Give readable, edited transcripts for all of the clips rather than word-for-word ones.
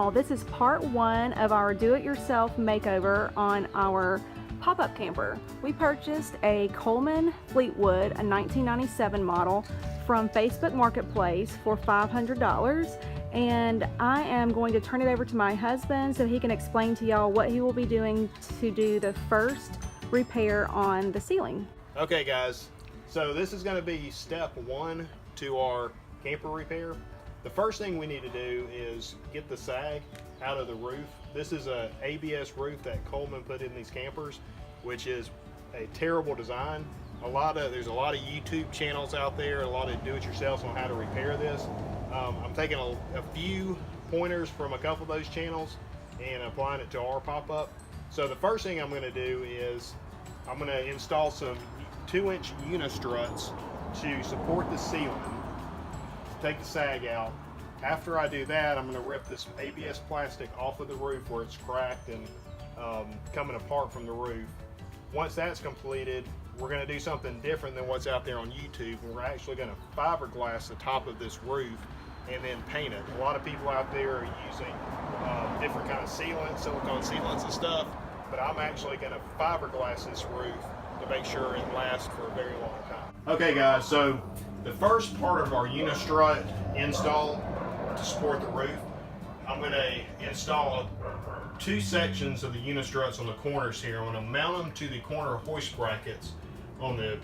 y'all. This is part one of our do-it-yourself makeover on our pop-up camper. We purchased a Coleman Fleetwood, a 1997 model, from Facebook Marketplace for $500, and I am going to turn it over to my husband so he can explain to y'all what he will be doing to do the first repair on the ceiling. Okay guys, so this is going to be step one to our camper repair. The first thing we need to do is get the sag out of the roof. This is a ABS roof that Coleman put in these campers, which is a terrible design. There's a lot of YouTube channels out there, a lot of do-it-yourselfs on how to repair this. I'm taking a few pointers from a couple of those channels and applying it to our pop-up. So the first thing I'm going to do is I'm going to install some 2-inch unistruts to support the ceiling. Take the sag out. After I do that, I'm going to rip this ABS plastic off of the roof where it's cracked and coming apart from the roof. Once that's completed, we're going to do something different than what's out there on YouTube. We're actually going to fiberglass the top of this roof and then paint it. A lot of people out there are using different kind of sealants, silicone sealants and stuff, but I'm actually going to fiberglass this roof to make sure it lasts for a very long time. Okay guys, so the first part of our unistrut install to support the roof, I'm going to install two sections of the unistruts on the corners here. I'm going to mount them to the corner hoist brackets on the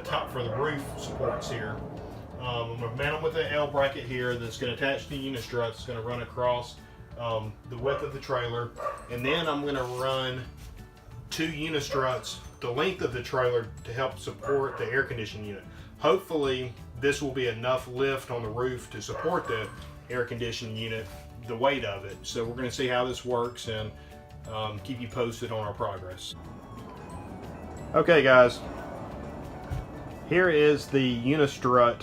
top for the roof supports here. I'm going to mount them with an L bracket here that's going to attach to the unistruts. It's going to run across the width of the trailer, and then I'm going to run two unistruts the length of the trailer to help support the air conditioning unit. Hopefully this will be enough lift on the roof to support the air conditioning unit, the weight of it. So we're going to see how this works and keep you posted on our progress. Okay guys, here is the unistrut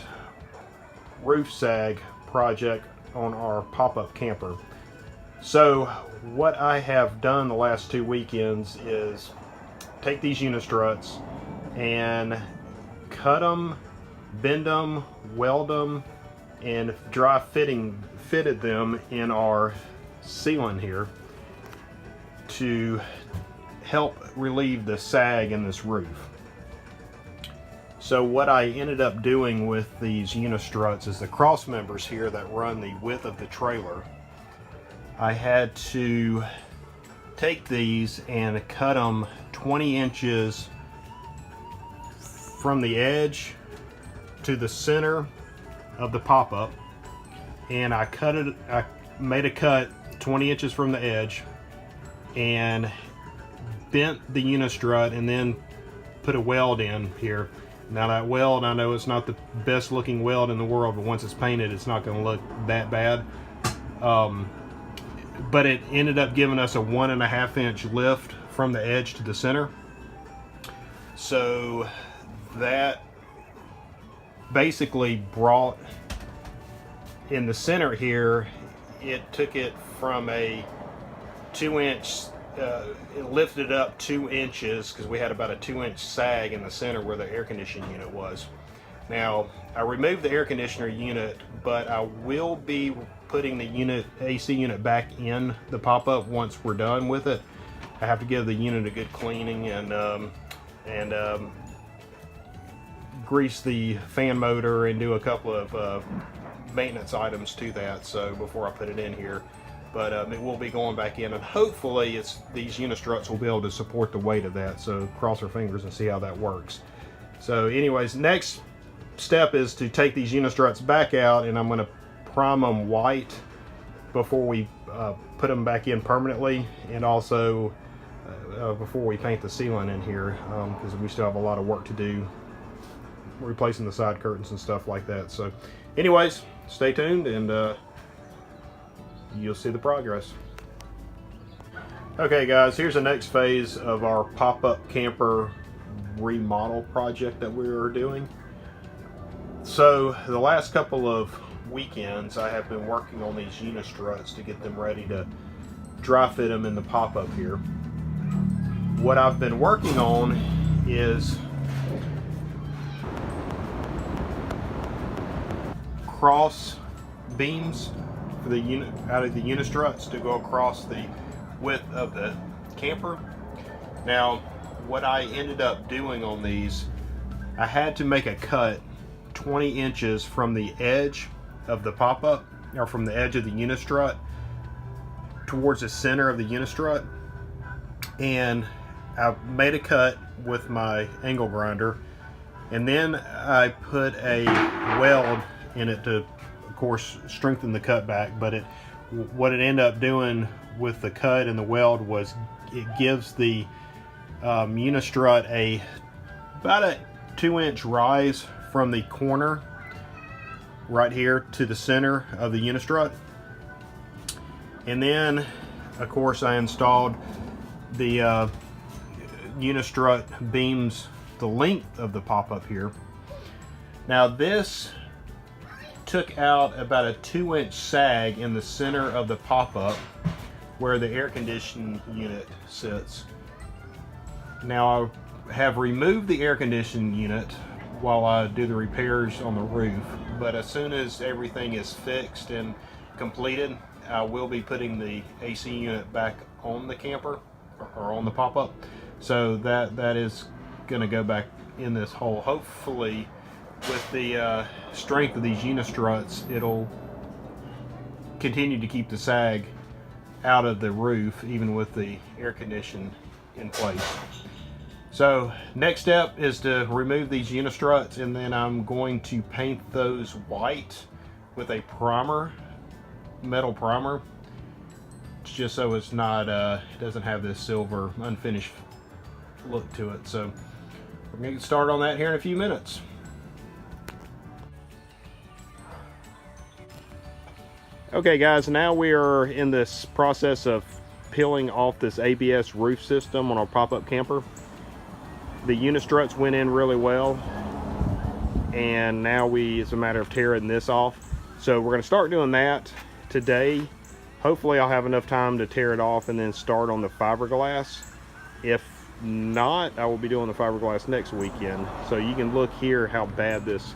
roof sag project on our pop-up camper. So what I have done the last 2 weekends is take these unistruts and cut them, bend them, weld them, and dry fitted them in our ceiling here to help relieve the sag in this roof. So what I ended up doing with these unistruts is the cross members here that run the width of the trailer. I had to take these and cut them 20 inches from the edge to the center of the pop-up, and I made a cut 20 inches from the edge and bent the unistrut and then put a weld in here. Now that weld, I know it's not the best looking weld in the world, but once it's painted it's not going to look that bad. But it ended up giving us a 1.5 inch lift from the edge to the center. So that basically brought in the center here, it took it from a 2-inch, it lifted up 2 inches because we had about a 2-inch sag in the center where the air conditioning unit was. Now I removed the air conditioner unit, but I will be putting the AC unit back in the pop-up once we're done with it. I have to give the unit a good cleaning and grease the fan motor and do a couple of maintenance items to that, so before I put it in here. But it will be going back in, and hopefully these unistruts will be able to support the weight of that, so cross our fingers and see how that works. So anyways, next step is to take these unistruts back out, and I'm going to prime them white before we put them back in permanently, and also before we paint the ceiling in here, because we still have a lot of work to do replacing the side curtains and stuff like that. So anyways, stay tuned and you'll see the progress. Okay guys, here's the next phase of our pop-up camper remodel project that we're doing. So the last couple of weekends I have been working on these unistruts to get them ready to dry fit them in the pop-up here. What I've been working on is cross beams for the out of the unistruts to go across the width of the camper. Now, what I ended up doing on these, I had to make a cut 20 inches from the edge of the pop-up, or from the edge of the unistrut towards the center of the unistrut, and I made a cut with my angle grinder, and then I put a weld in it to, of course, strengthen the cut back. But what it ended up doing with the cut and the weld was it gives the unistrut about a 2-inch rise from the corner right here to the center of the unistrut. And then, of course, I installed the unistrut beams the length of the pop-up here. Now, this took out about a 2-inch sag in the center of the pop-up where the air conditioning unit sits. Now, I have removed the air conditioning unit while I do the repairs on the roof, but as soon as everything is fixed and completed, I will be putting the AC unit back on the camper, or on the pop-up. So that is going to go back in this hole. Hopefully, with the strength of these unistruts, it'll continue to keep the sag out of the roof, even with the air condition in place. So next step is to remove these unistruts, and then I'm going to paint those white with a primer, metal primer, just so it's not it doesn't have this silver unfinished look to it. So we're gonna get started on that here in a few minutes. Okay guys, now we are in this process of peeling off this ABS roof system on our pop-up camper. The unistruts went in really well, and now it's a matter of tearing this off. So we're going to start doing that today. Hopefully I'll have enough time to tear it off and then start on the fiberglass. If not, I will be doing the fiberglass next weekend. So you can look here how bad this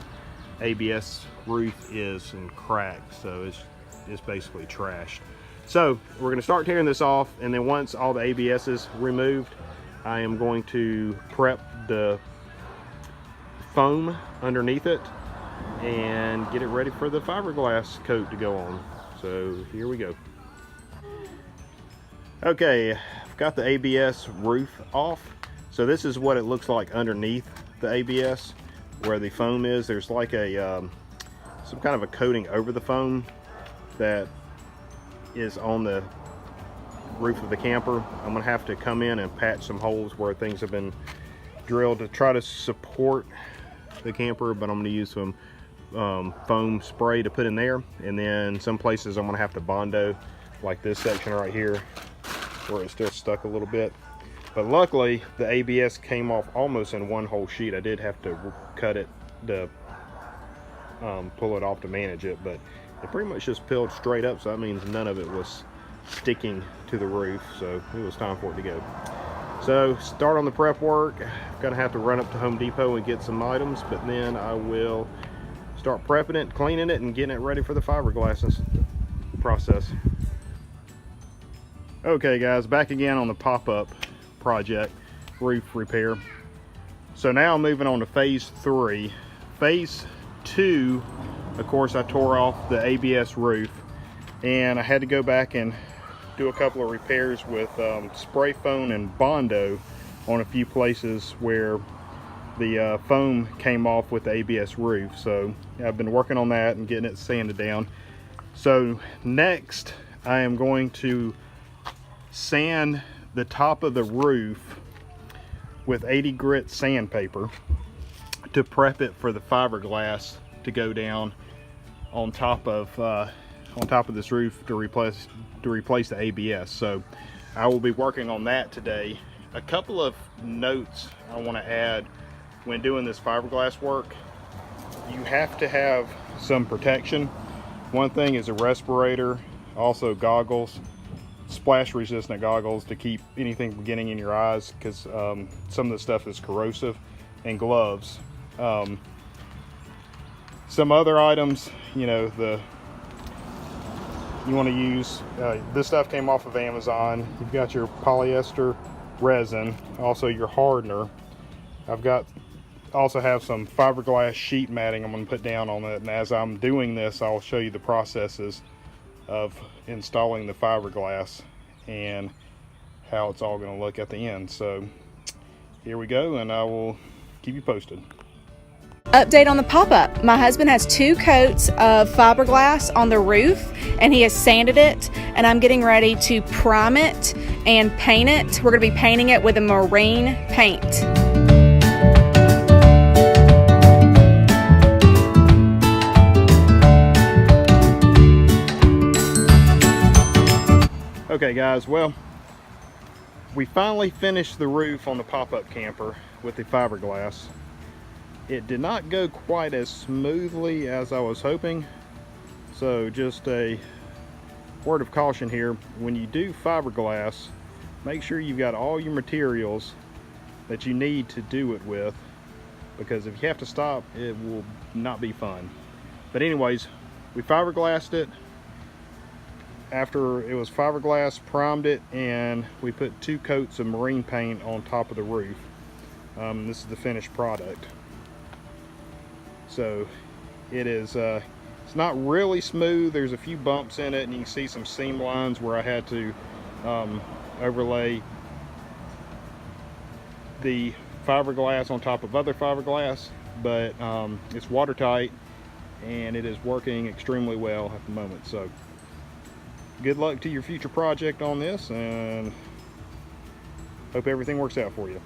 ABS roof is and cracked. So it's basically trashed. So we're going to start tearing this off, and then once all the ABS is removed, I am going to prep the foam underneath it and get it ready for the fiberglass coat to go on. So here we go. Okay, I've got the ABS roof off. So this is what it looks like underneath the ABS, where the foam is. There's like a some kind of a coating over the foam that is on the roof of the camper. I'm gonna have to come in and patch some holes where things have been drilled to try to support the camper, but I'm gonna use some foam spray to put in there, and then some places I'm gonna have to Bondo, like this section right here where it's still stuck a little bit. But luckily the ABS came off almost in one whole sheet. I did have to cut it to pull it off to manage it, but it pretty much just peeled straight up, so that means none of it was sticking to the roof. So it was time for it to go. So start on the prep work. I'm gonna have to run up to Home Depot and get some items, but then I will start prepping it, cleaning it, and getting it ready for the fiberglass process. Okay guys, back again on the pop-up project, roof repair. So now I'm moving on to phase 3. Phase 2, of course, I tore off the ABS roof, and I had to go back and do a couple of repairs with spray foam and Bondo on a few places where the foam came off with the ABS roof. So I've been working on that and getting it sanded down. So next I am going to sand the top of the roof with 80 grit sandpaper to prep it for the fiberglass to go down on top of this roof to replace the ABS. So I will be working on that today. A couple of notes I want to add when doing this fiberglass work: you have to have some protection. One thing is a respirator, also goggles, splash resistant goggles to keep anything from getting in your eyes, because some of the stuff is corrosive, and gloves. Some other items, you know, the you want to use, this stuff came off of Amazon. You've got your polyester resin, also your hardener. Also have some fiberglass sheet matting I'm going to put down on it, and as I'm doing this I'll show you the processes of installing the fiberglass and how it's all going to look at the end. So here we go, and I will keep you posted. Update on the pop-up. My husband has 2 coats of fiberglass on the roof and he has sanded it, and I'm getting ready to prime it and paint it. We're going to be painting it with a marine paint. Okay guys, well, we finally finished the roof on the pop-up camper with the fiberglass. It did not go quite as smoothly as I was hoping, so just a word of caution here: when you do fiberglass, make sure you've got all your materials that you need to do it with, because if you have to stop, it will not be fun. But anyways, we fiberglassed it. After it was fiberglass, primed it, and we put 2 coats of marine paint on top of the roof. This is the finished product. So it is, it's not really smooth. There's a few bumps in it, and you can see some seam lines where I had to overlay the fiberglass on top of other fiberglass, but it's watertight and it is working extremely well at the moment. So good luck to your future project on this, and hope everything works out for you.